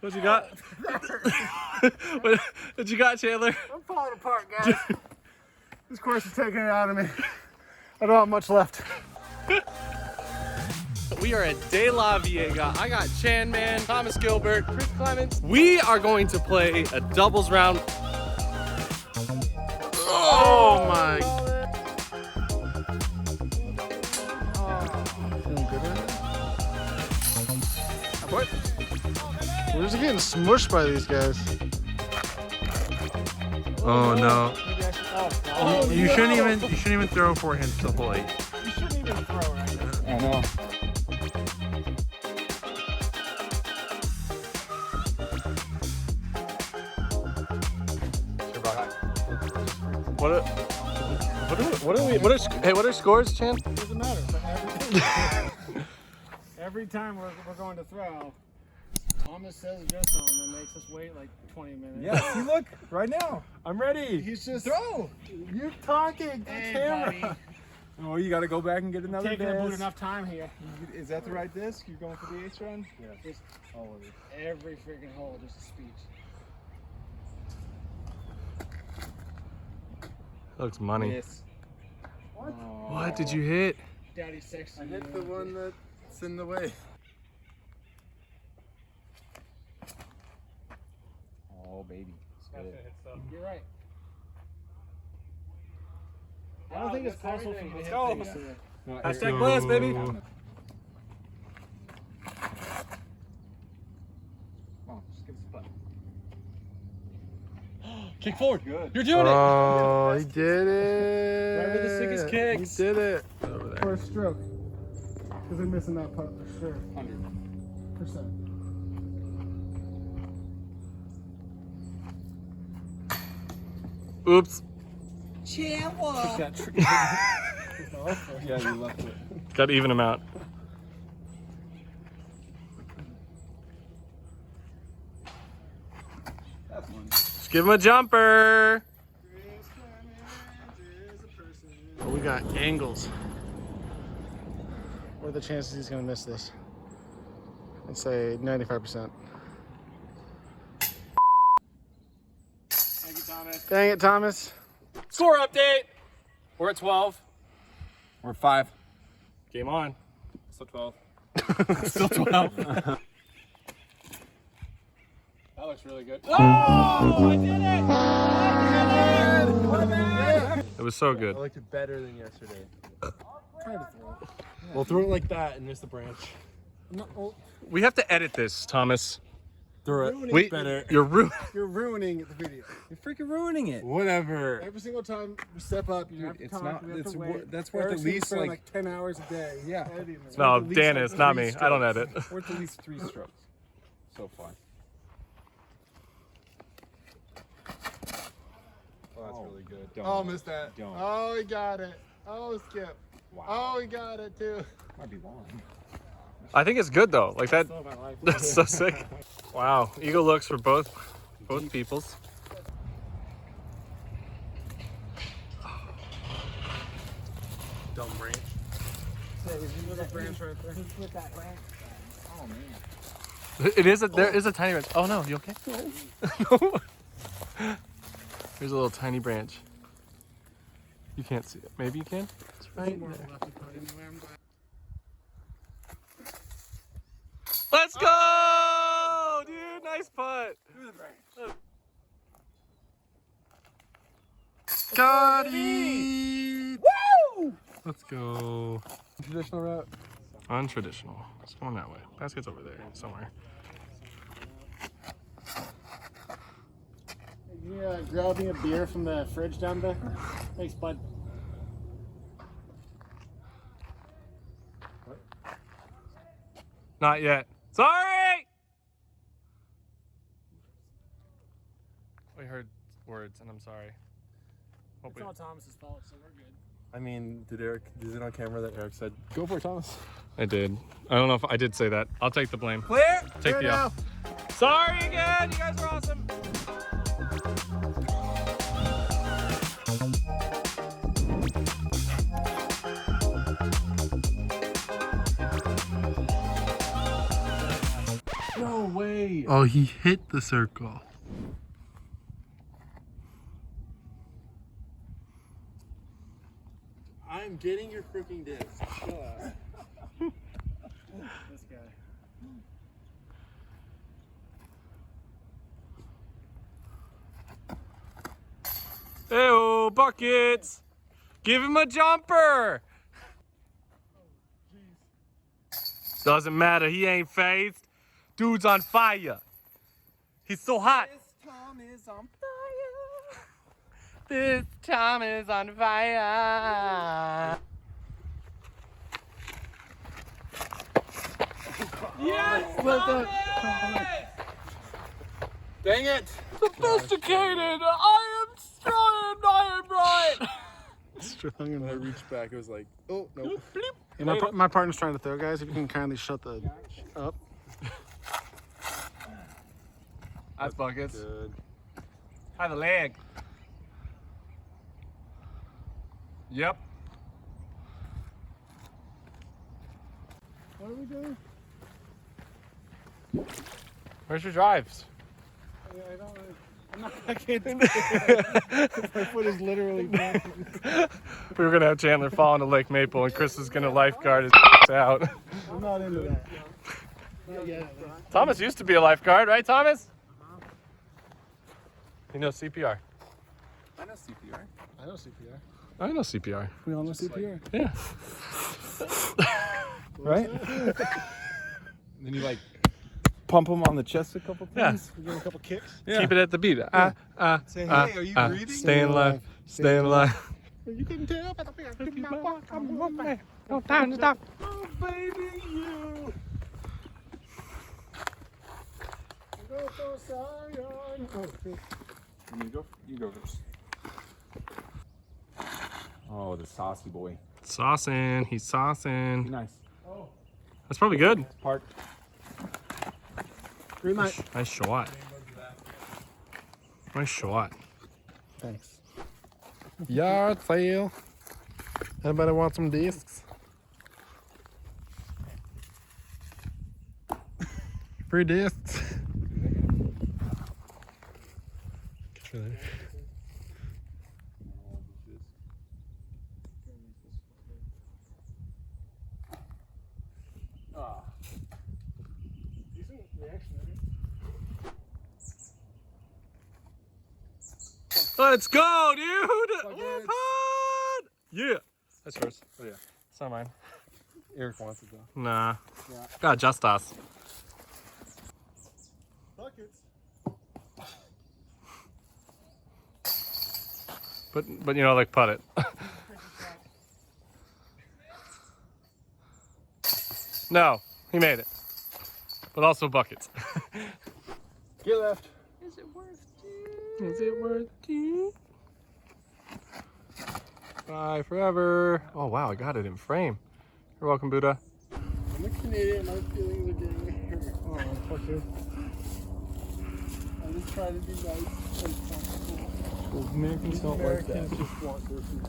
What you got? What you got, Chandler? I'm falling apart, guys. This course is taking it out of me. I don't have much left. We are at Delaveaga. I got Chan-Man, Thomas Gilbert, Chris Clements. We are going to play a doubles round. Oh my. Feeling good right now? What? We're just getting smushed by these guys. Oh no. You shouldn't even throw forehands till hole 8. You shouldn't even throw right now. I know. What are scores, Chan? Doesn't matter. But every time we're going to throw, Thomas says just on and makes us wait like 20 minutes. Yeah, see, look, right now. I'm ready. He's just throw. You're talking to the camera. Oh, you got to go back and get another Taking disc. about enough time here. Is that the right disc? You're going for the ace run? Yeah. Just All of it. every freaking hole, just a speech. Looks money. Yes. What? What did you hit? Daddy sexy. I hit the one that's in the way. Oh, baby. You're right. I don't think it's possible for you to hit go. things today. Hashtag blast, baby. Come on, just give us a button. Kick forward. Good. You're doing it. Oh, he did it. Right with the sickest kicks. He did it. Over there. For a stroke. Because they're missing that putt for sure. 100%. Oops. Yeah, you left it. Got to even them out. That's one. Just give him a jumper. Oh, we got angles. What are the chances he's going to miss this? I'd say 95%. Thank you, Thomas. Dang it, Thomas. Score update. We're at 12. We're 5. Game on. Still 12. Still 12. That looks really good. Oh, I did it! I did it! It was so good. I liked it better than yesterday. Try to throw it. We'll throw it like that and miss the branch. No, We have to edit this, Thomas. Throw it Wait, better. you're ruining. you're ruining the video. You're freaking ruining it. Whatever. Every single time we step up, you have to It's talk, not- we have it's to wor- wait. that's worth Eric's at gonna least, spend like- 10 hours a day. Yeah. editing this. No, At least Dan like is not 3 me. I don't strokes. edit. Worth at least 3 strokes so far. Oh, that's really good. Don't. Oh, missed that. Don't. Oh, he got it. Oh, skip. Wow. Oh, he got it too. Might be long. I think it's good though. Like that. Still my life. That's so sick. Wow. Eagle looks for both peoples. Dumb branch. Branch right there. Oh man. It is there is a tiny branch. Oh no, you okay? No. Here's a little tiny branch. You can't see it. Maybe you can. It's right More there. lefty putt anyway, I'm glad. Let's go, dude! Nice putt. Got it. Woo! Let's go. Traditional route. Untraditional. It's going that way. Basket's over there somewhere. You grab me a beer from the fridge down there? Thanks, bud. Not yet. Sorry! We heard words, and I'm sorry. Hope It's all Thomas's fault, so we're good. I mean, is it on camera that Eric said, go for it, Thomas? I did. I don't know if I did say that. I'll take the blame. Clear? Take the L. Sorry again. You guys are awesome. No way. Oh, he hit the circle. I'm getting your freaking disc. Chill out. This guy. Hey, buckets! Give him a jumper! Doesn't matter, he ain't phased. Dude's on fire. He's so hot. This Tom is on fire. This Tom is on fire. Yes! Dang it! Sophisticated! I am strong and I am right! Strong When I enough. reached back, it was like, oh, no. Hey, my partner's trying to throw, guys. If you can kindly shut the up. That's buckets. Good. Try the leg. Yep. What are we doing? Where's your drives? I don't. I can't do it. My foot is literally broken. We were gonna have Chandler fall into Lake Maple and Chris is gonna lifeguard his out. I'm not into that. Not yet. Thomas used to be a lifeguard, right, Thomas? You know CPR. I know CPR. I know CPR. I know CPR. We all know CPR. Yeah. Right? Then you like pump him on the chest a couple Yeah. times. We give him a couple kicks. Yeah. Keep it at the beat. Say, hey, are you breathing? Stay in line. Stay in line. You can tell by the way I keep my walk. I'm on my No time to stop. Oh, baby, you. Go for Zion. Oh, You go first. Oh, the saucy boy. Saucing. He's saucing. Nice. That's probably good. Park. green light. Nice shot. Nice shot. Thanks. Yard sale. Anybody want some discs? Free discs. Decent reaction, Let's go, dude! Buckets. Pod! Yeah. That's yours. Oh, yeah. It's not mine. Eric wants it though. Nah. Yeah. Got just us. Buckets. But you know, like putt it. No, he made it. But also buckets. Get left. Is it worth it? Is it worth it? Bye forever. Oh wow, I got it in frame. You're welcome, Buddha. I'm a Canadian. My feelings are getting hurt. Oh, fuck you. I'm just trying to be nice. Well, Americans don't like that. Americans just want their food.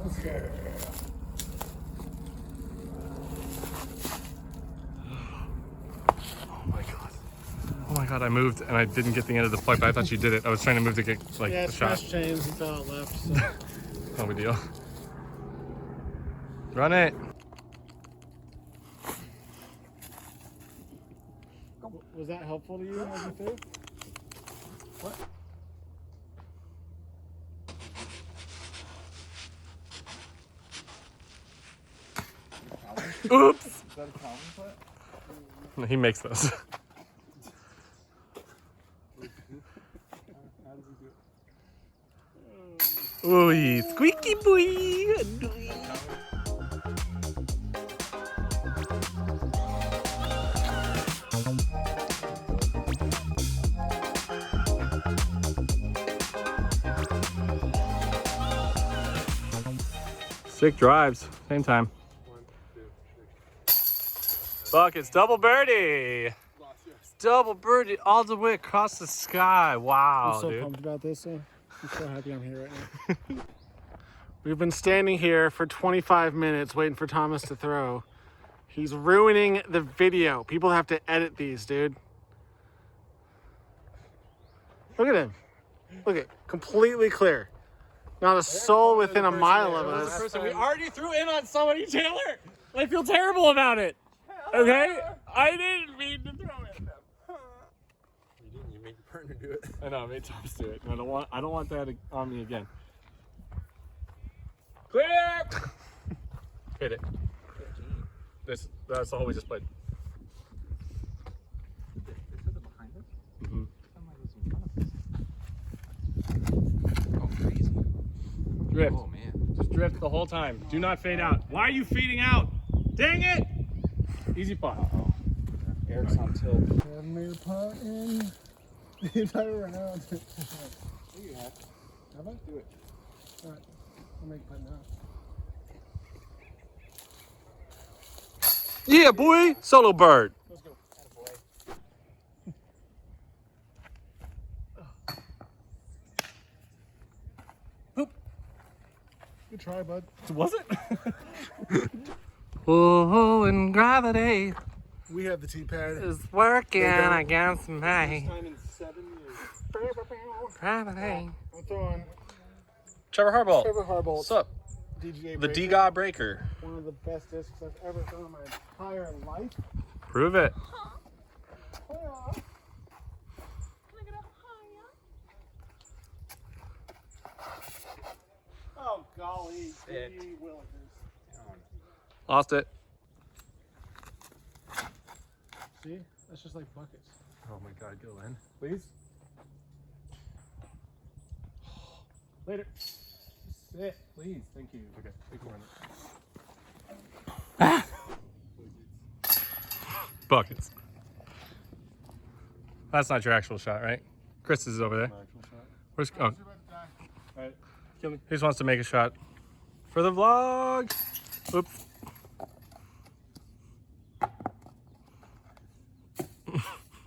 Okay. Oh my god. Oh my god, I moved and I didn't get the end of the flight, but I thought you did it. I was trying to move to get like Yeah, the shot. smash chains. He fell out left. So. No big deal. Run it. Was that helpful to you as you threw? What? Oops. Is that a common putt? No, he makes those. How does he do it? Ooh, squeaky boy. Sick drives, same time. 1, 2, 3. Buckets, double birdie. Lost yours. Double birdie all the way across the sky. Wow, I'm so dude. pumped about this. I'm so happy I'm here right now. We've been standing here for 25 minutes waiting for Thomas to throw. He's ruining the video. People have to edit these, dude. Look at him. Look at completely clear. Not a soul within a mile of us. We already threw in on somebody, Chandler. I feel terrible about it. Okay? I didn't mean to throw it. You didn't. You made your partner do it. I know, I made Thomas do it. I don't want that on me again. Clear! Hit it. That's all we just played. They said they're behind us? Mm-hmm. Oh, crazy. Drift. Oh, man. Just drift the whole time. Do not fade out. Why are you feeding out? Dang it! Easy putt. Uh-oh. Eric's on tilt. Haven't made a putt in the entire round. You have. Have I? Do it. All right. I'll make a putt now. Yeah, boy. Solo bird. Let's go. Good try, bud. Was it? Oh, and gravity We have the T-pad. is working don't. against me. Time in 7 years. Gravity. I'm throwing Trevor Harbaugh. Trevor Harbaugh. What's up? DGA The Breaker. D-God Breaker. One of the best discs I've ever thrown in my entire life. Prove it. Oh, golly. Sit. Gee willikers. Lost it. See? That's just like buckets. Oh my God, go in, please. Later. Sit, please. Thank you. Okay, big one. Buckets. That's not your actual shot, right? Chris is over there. Where's oh? Alright. He just wants to make a shot for the vlog. Oops.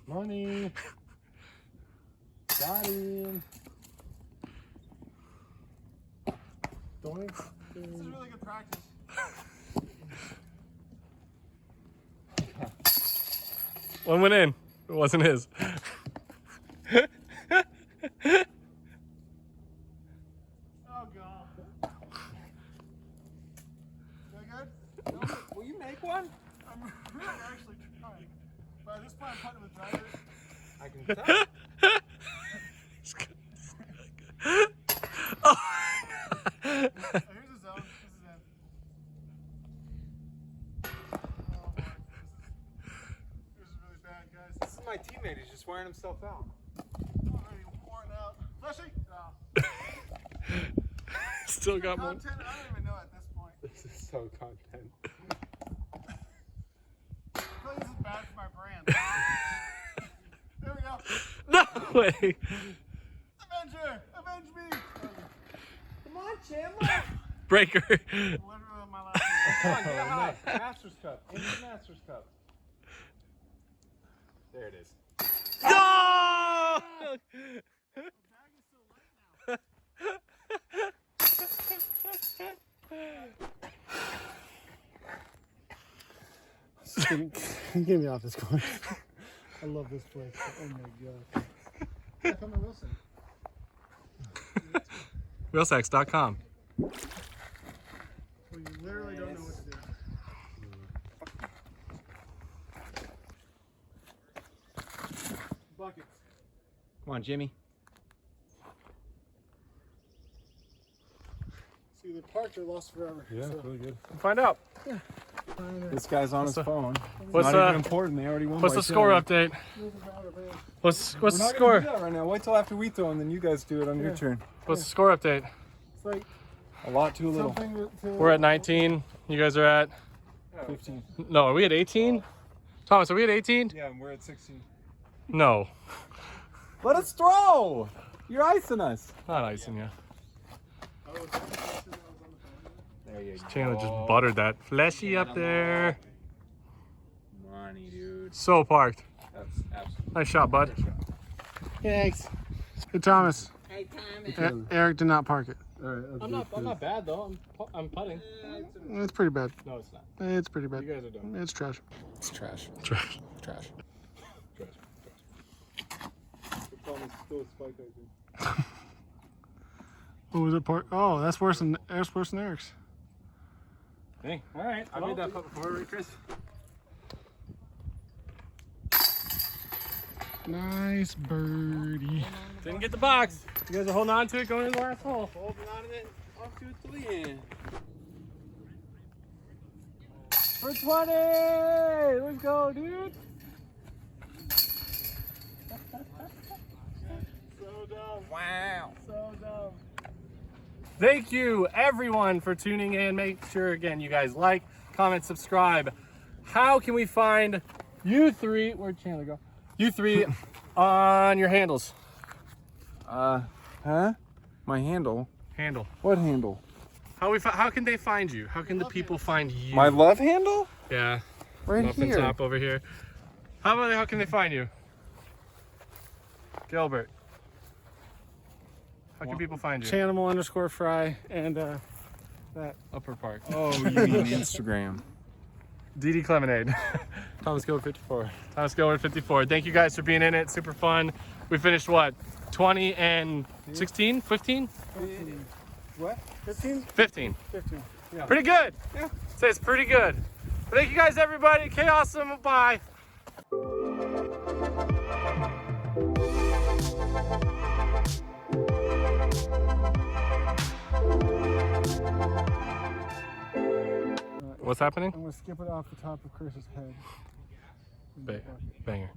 Money. Got him. Doink. This is really good practice. One went in. It wasn't his. Oh, God. Is that good? No? Will you make one? I'm really actually trying. But at this point, I'm putting with driver. I can tell. Oh. Here's the zone. This is in. Oh, boy. This is really bad, guys. This is my teammate. He's just wearing himself out. I'm already worn out. Fleshy? No. Still got more. Content? I don't even know at this point. This is so content. I feel like this is bad for my brand. There we go. No way. Avenger! Avenge me! Come on, Chandler. Breaker. Literally my last Come on, get high. Masters Cup. Into the Masters Cup. There it is. No! Get me off this course. I love this place. Oh my god. Yeah, come to Wilson. Realsex.com. Well, you literally don't know what to do. Buckets. Come on, Jimmy. See, the parked or lost forever. Yeah, so. really good. Find out. This guy's on his phone. What's Not the even important. They already won. what's by the score 10. update? Move around a bit. What's We're the not score? gonna do that right now. Wait till after we throw, and then you guys do it on your Yeah. turn. What's the score update? It's like A lot too little. something to. We're at 19. You guys are at 15. no. Are we at 18? Thomas, are we at 18? Yeah, and we're at 16. No, Let us throw. You're icing us. not icing you. Oh, it's something that was on the phone. There you go. Chandler just buttered that fleshy up there. Money, dude. So parked. That's absolutely. Nice shot, bud. Thanks. Hey, Thomas. Hey, Tommy. Eric did not park it. right, I'm not bad though. I'm putting. It's pretty bad. No, it's not. It's pretty bad. You guys are dumb. It's trash. It's trash. Trash. Trash. What was it part? Oh, that's worse than Eric's. Hey, all right. I made that putt before, right, Chris? Nice birdie. Didn't get the box. You guys are holding on to it going to the last hole. Holding on to it off to its lead. For 20! Let's go, dude. So dumb. Wow. So dumb. Thank you, everyone, for tuning in. Make sure, again, you guys like, comment, subscribe. How can we find you three? Where'd Chandler go? You three on your handles. Huh? My handle? Handle. What handle? How can they find you? How can the people find you? My love handle? Yeah. Right Muffin here. top over here. How can they find you? Gilbert. How can people find you? Chanimal_fry and that. Upper Park. Oh, you mean Instagram. DD Clemonade. Thomas Gilbert 54. Thomas Gilbert 54. Thank you guys for being in it. Super fun. We finished what? 20 and 16? 15? What? 15? 15. 15. Yeah. Pretty good. Yeah. Say it's pretty good. Thank you guys, everybody. Okay, awesome. Bye. What's happening? I'm going to skip it off the top of Chris's head. Banger.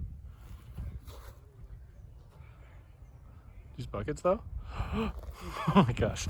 These buckets, though? Oh my gosh.